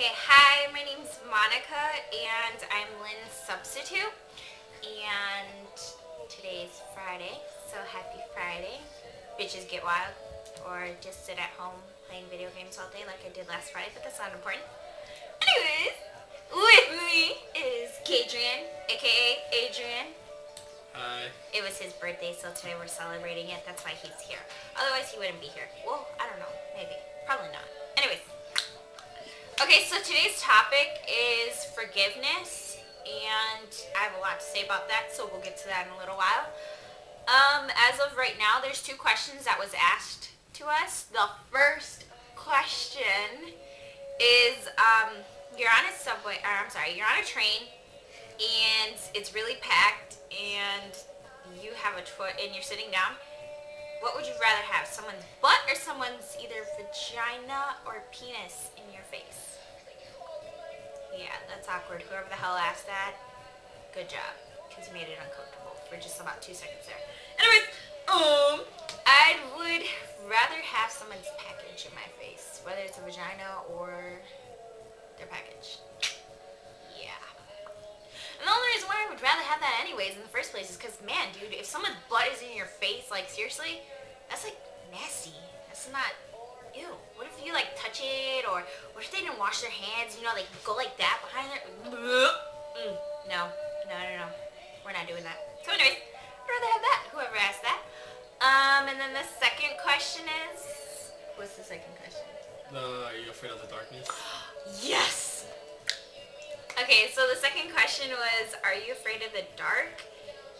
Okay, hi, my name's Monica, and I'm Lynn's substitute, and today's Friday, so happy Friday. Bitches get wild, or just sit at home playing video games all day like I did last Friday, but that's not important. Anyways, with me is Kadrian, aka Adrian. Hi. It was his birthday, so today we're celebrating it. That's why he's here. Otherwise, he wouldn't be here. Well, I don't know. Maybe. Probably not. Anyways. Okay, so today's topic is forgiveness, and I have a lot to say about that, so we'll get to that in a little while. As of right now, there's two questions that was asked to us. The first question is, you're on a subway, or I'm sorry, you're on a train, and it's really packed, and you have a choice, and you're sitting down. What would you rather have, someone's butt or someone's either vagina or penis in your face? Yeah, that's awkward. Whoever the hell asked that, good job, because you made it uncomfortable for just about 2 seconds there. Anyways, I would rather have someone's package in my face, whether it's a vagina or their package. Yeah. And the only reason why I would rather have that anyways in the first place is because, man, dude, if someone's butt is in your face, like, seriously, that's, like, nasty. That's not, ew. What if you, like, touch it, or what if they didn't wash their hands, you know, like, go like that behind their, no. We're not doing that. So anyways, I'd rather have that, whoever asked that. And then the second question is, what's the second question? Are you afraid of the darkness? Yes! Okay, so the second question was, are you afraid of the dark?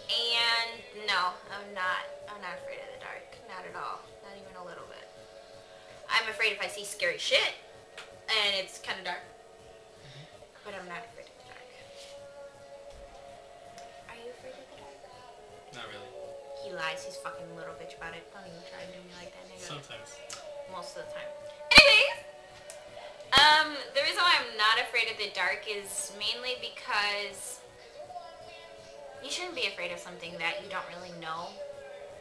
And no, I'm not. I'm not afraid of the dark. Not at all. Not even a little bit. I'm afraid if I see scary shit, and it's kind of dark. But I'm not afraid of the dark. Are you afraid of the dark? Not really. He lies. He's fucking a little bitch about it. Don't even try to do me like that, nigga. Sometimes. Most of the time. Anyways, the reason why I'm not afraid of the dark is mainly because you shouldn't be afraid of something that you don't really know.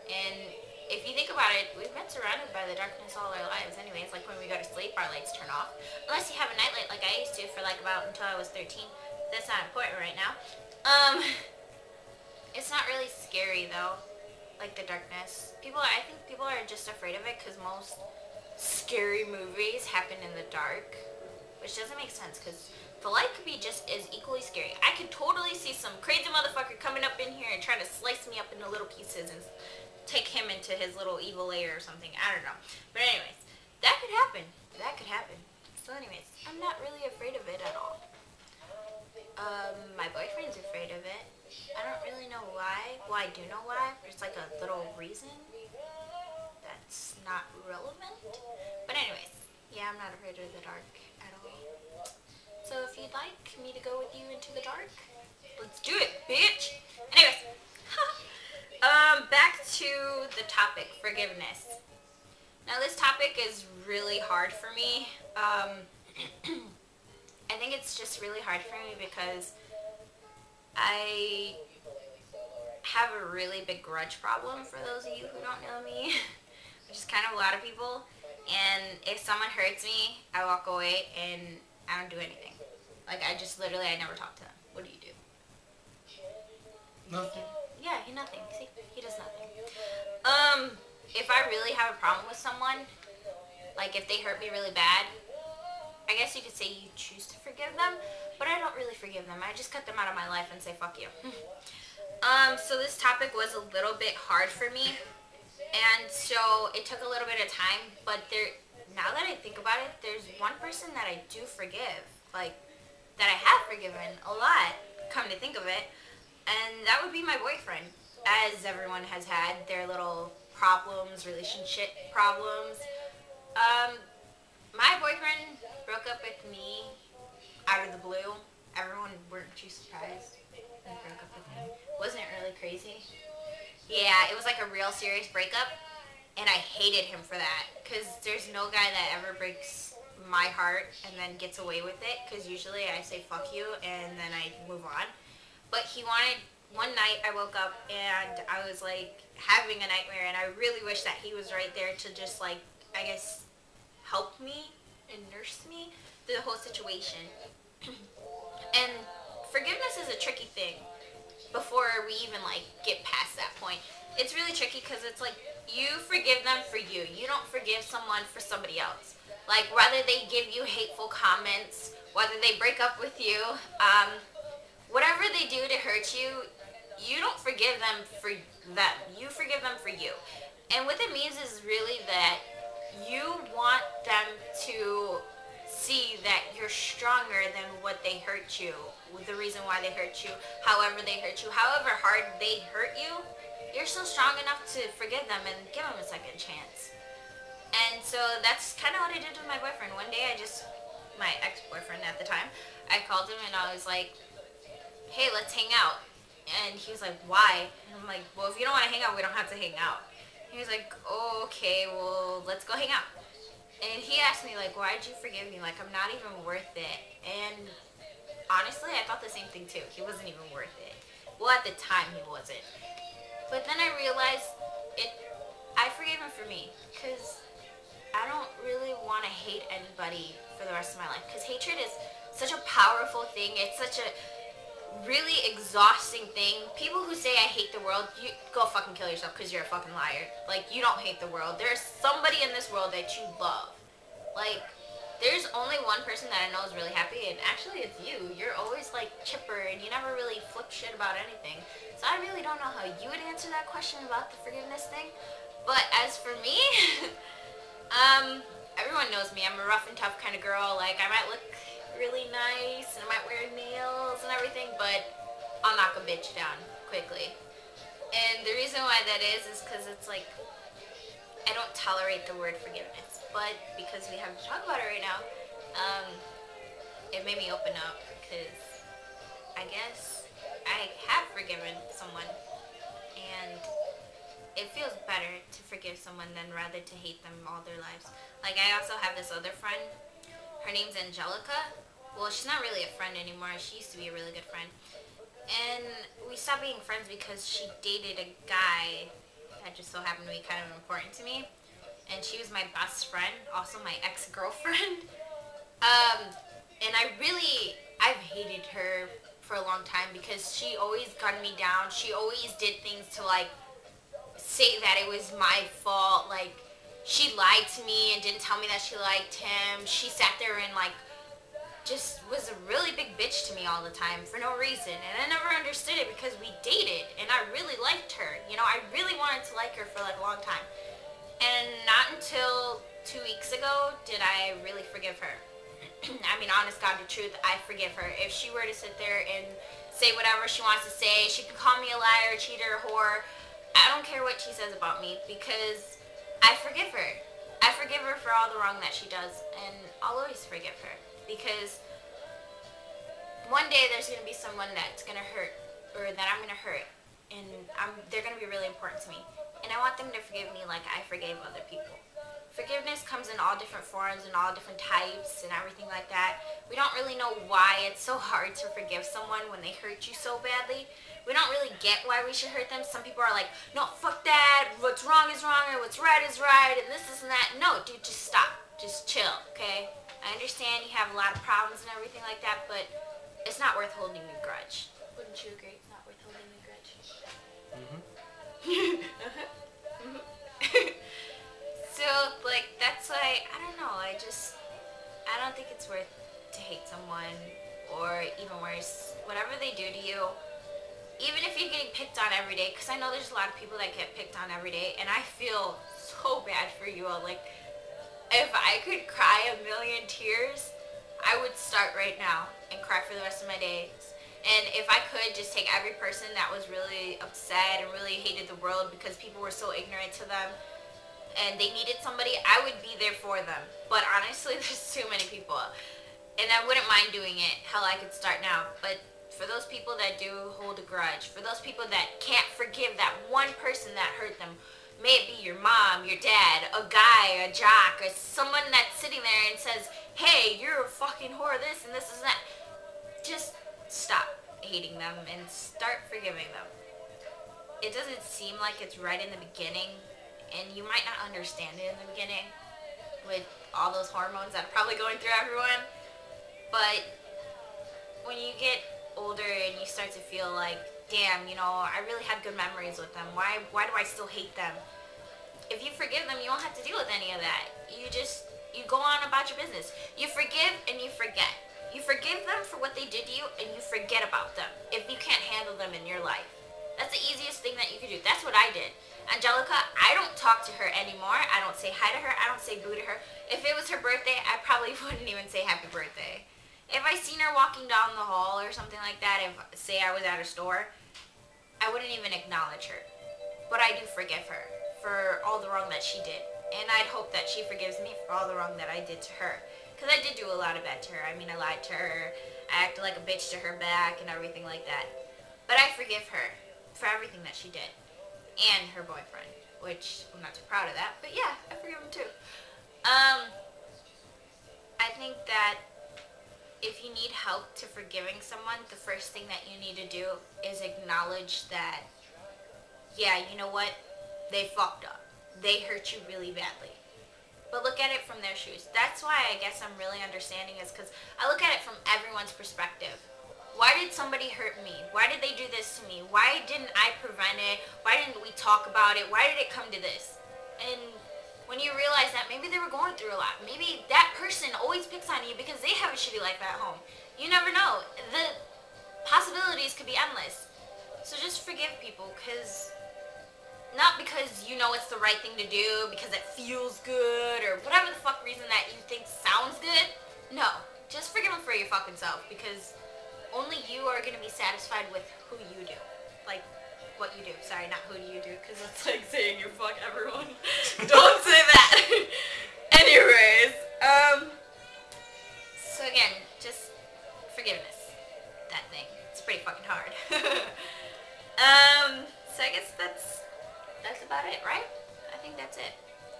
And if you think about it, we've been surrounded by the darkness all our lives anyways. Like when we go to sleep, our lights turn off. Unless you have a nightlight like I used to for like about until I was 13. That's not important right now. It's not really scary though, like the darkness. I think people are just afraid of it because most scary movies happen in the dark, which doesn't make sense because the light could be just as equally scary. I could totally see some crazy motherfucker coming up in here and trying to slice me up into little pieces and take him into his little evil lair or something. I don't know. But anyways, that could happen. That could happen. So anyways, I'm not really afraid of it at all. My boyfriend's afraid of it. I don't really know why. Well, I do know why. There's like a little reason that's not relevant. But anyways, yeah, I'm not afraid of the dark at all. So if you'd like me to go with you into the dark, let's do it, bitch. Anyways, back to the topic, forgiveness. Now this topic is really hard for me. I think it's just really hard for me because I have a really big grudge problem, for those of you who don't know me, which is kind of a lot of people. And if someone hurts me, I walk away and I don't do anything. Like, I never talk to them. What do you do? Nothing. Yeah, nothing. See, he does nothing. If I really have a problem with someone, like if they hurt me really bad, I guess you could say you choose to forgive them, but I don't really forgive them. I just cut them out of my life and say, fuck you. So this topic was a little bit hard for me, and so it took a little bit of time, but now that I think about it, there's one person that I do forgive, like, that I have forgiven a lot, come to think of it, and that would be my boyfriend, as everyone has had their little problems, relationship problems. My boyfriend broke up with me out of the blue. Everyone weren't too surprised when he broke up with me. Wasn't it really crazy? Yeah, it was like a real serious breakup, and I hated him for that, because there's no guy that ever breaks my heart and then gets away with it, because usually I say fuck you and then I move on. But one night I woke up and I was like having a nightmare, and I really wish that he was right there to just, like, I guess, help me and rehearsed me through the whole situation. And forgiveness is a tricky thing before we even like get past that point. It's really tricky because it's like you forgive them for you. You don't forgive someone for somebody else. Like whether they give you hateful comments, whether they break up with you, whatever they do to hurt you, you don't forgive them for them. You forgive them for you. And what it means is really that you want them to see that you're stronger than what they hurt you, the reason why they hurt you, however they hurt you, however hard they hurt you, you're still strong enough to forgive them and give them a second chance. And so that's kind of what I did with my boyfriend. One day my ex-boyfriend at the time, I called him and I was like, hey, let's hang out. And he was like, why? And I'm like, well, if you don't want to hang out, we don't have to hang out. He was like, oh, okay, well, let's go hang out. And he asked me, like, why'd you forgive me? Like, I'm not even worth it. And honestly, I thought the same thing, too. He wasn't even worth it. Well, at the time, he wasn't. But then I realized I forgave him for me. Because I don't really want to hate anybody for the rest of my life. Because hatred is such a powerful thing. It's such a really exhausting thing. People who say I hate the world, you go fucking kill yourself because you're a fucking liar. Like, you don't hate the world. There's somebody in this world that you love. Like, there's only one person that I know is really happy, and actually it's you. You're always like chipper and you never really flip shit about anything. So I really don't know how you would answer that question about the forgiveness thing. But as for me, everyone knows me. I'm a rough and tough kind of girl. Like, I might look really nice and I might wear nails and everything, but I'll knock a bitch down quickly. And the reason why that is because it's like I don't tolerate the word forgiveness, but because we have to talk about it right now, it made me open up because I guess I have forgiven someone and it feels better to forgive someone than rather to hate them all their lives. Like, I also have this other friend. Her name's Angelica. Well, she's not really a friend anymore. She used to be a really good friend. And we stopped being friends because she dated a guy that just so happened to be kind of important to me. And she was my best friend, also my ex-girlfriend. And I've hated her for a long time because she always gunned me down. She always did things to, like, say that it was my fault. Like, she lied to me and didn't tell me that she liked him. She sat there and, like, just was a really big bitch to me all the time for no reason. And I never understood it because we dated and I really liked her. You know, I really wanted to like her for, like, a long time. And not until 2 weeks ago did I really forgive her. I mean, honest God, the truth, I forgive her. If she were to sit there and say whatever she wants to say, she could call me a liar, cheater, whore. I don't care what she says about me because I forgive her. I forgive her for all the wrong that she does, and I'll always forgive her because one day there's going to be someone that's going to hurt, or that I'm going to hurt, and they're going to be really important to me, and I want them to forgive me like I forgave other people. Forgiveness comes in all different forms and all different types and everything like that. We don't really know why it's so hard to forgive someone when they hurt you so badly. We don't really get why we should hurt them. Some people are like, no, fuck that, what's wrong is wrong, and what's right is right, and this and that. No, dude, just stop. Just chill, okay? I understand you have a lot of problems and everything like that, but it's not worth holding a grudge. Wouldn't you agree? It's not worth holding a grudge. So, like, that's why, I don't know, I don't think it's worth to hate someone, or even worse, whatever they do to you. Even if you're getting picked on every day, because I know there's a lot of people that get picked on every day, and I feel so bad for you all. Like, if I could cry 1,000,000 tears, I would start right now and cry for the rest of my days. And if I could just take every person that was really upset and really hated the world because people were so ignorant to them and they needed somebody, I would be there for them. But honestly, there's too many people. And I wouldn't mind doing it. Hell, I could start now. But for those people that do hold a grudge, for those people that can't forgive that one person that hurt them, may it be your mom, your dad, a guy, a jock, or someone that's sitting there and says, hey, you're a fucking whore, this and this and that. Just stop hating them and start forgiving them. It doesn't seem like it's right in the beginning, and you might not understand it in the beginning with all those hormones that are probably going through everyone. But when you get older and you start to feel like, damn, you know, I really had good memories with them. Why do I still hate them? If you forgive them, you don't have to deal with any of that. You go on about your business. You forgive and you forget. You forgive them for what they did to you, and you forget about them if you can't handle them in your life. That's the easiest thing that you could do. That's what I did. Angelica, I don't talk to her anymore. I don't say hi to her. I don't say boo to her. If it was her birthday, I probably wouldn't even say happy birthday. If I seen her walking down the hall or something like that, if, say, I was at a store, I wouldn't even acknowledge her. But I do forgive her for all the wrong that she did. And I'd hope that she forgives me for all the wrong that I did to her. Because I did do a lot of bad to her. I mean, I lied to her. I acted like a bitch to her back and everything like that. But I forgive her for everything that she did. And her boyfriend. Which, I'm not too proud of that. But yeah, I forgive him too. I think that if you need help to forgiving someone, the first thing that you need to do is acknowledge that, yeah, you know what? They fucked up. They hurt you really badly. But look at it from their shoes. That's why I guess I'm really understanding, is because I look at it from everyone's perspective. Why did somebody hurt me? Why did they do this to me? Why didn't I prevent it? Why didn't we talk about it? Why did it come to this? And when you realize that maybe they were going through a lot. Maybe that person always picks on you because they have a shitty life at home. You never know. The possibilities could be endless. So just forgive people, because not because you know it's the right thing to do, because it feels good, or whatever the fuck reason that you think sounds good. No. Just forgive them for your fucking self, because only you are going to be satisfied with who you do. Like, what you do. Sorry, not who do you do, because it's like saying you fuck everyone. Don't say that. Anyways, so again, just forgiveness. That thing. It's pretty fucking hard. So I guess that's about it, right? I think that's it.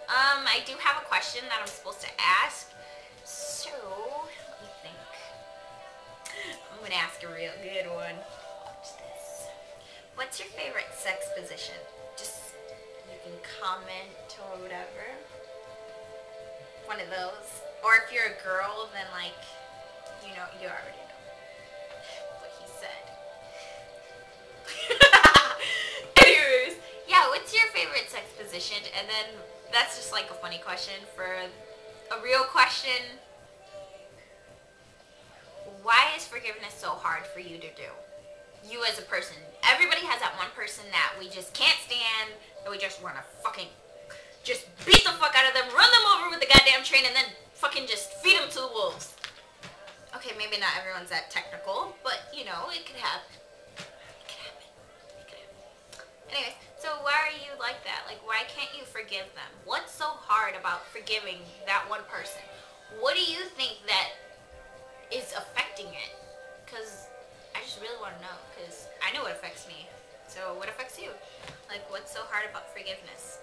I do have a question that I'm supposed to ask. So, let me think. I'm gonna ask a real good one. Watch this. What's your favorite sex position? Just, you can comment or whatever. One of those. Or if you're a girl, then like, you know, you already know what he said. Anyways, yeah, what's your favorite sex position? And then that's just like a funny question. For a real question, why is forgiveness so hard for you to do? You as a person. Everybody has that one person that we just can't stand, that we just want to fucking just beat the fuck out of them, run them over with the goddamn train, and then fucking just feed them to the wolves. Okay, maybe not everyone's that technical, but you know, it could happen. It could happen. It could happen. Anyways, so why are you like that? Like, why can't you forgive them? What's so hard about forgiving that one person? What do you think that is affecting it? Because I just really want to know, because I know it affects me. So what affects you? Like, what's so hard about forgiveness?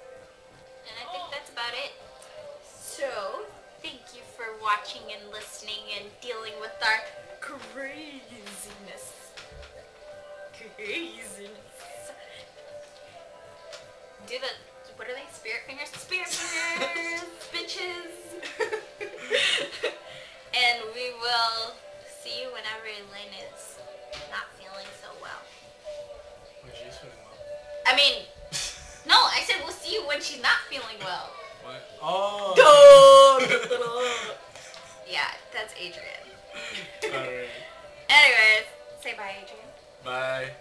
And I think that's about it. So, thank you for watching and listening and dealing with our craziness. Do the, what are they? Spirit fingers? Spirit fingers, bitches. And we will see you whenever Lynn is not feeling so well. When she's feeling well. I mean, no, I said we'll see you when she's not feeling well. What? Oh. Yeah, that's Adrian. Alright. Anyways, say bye, Adrian. Bye.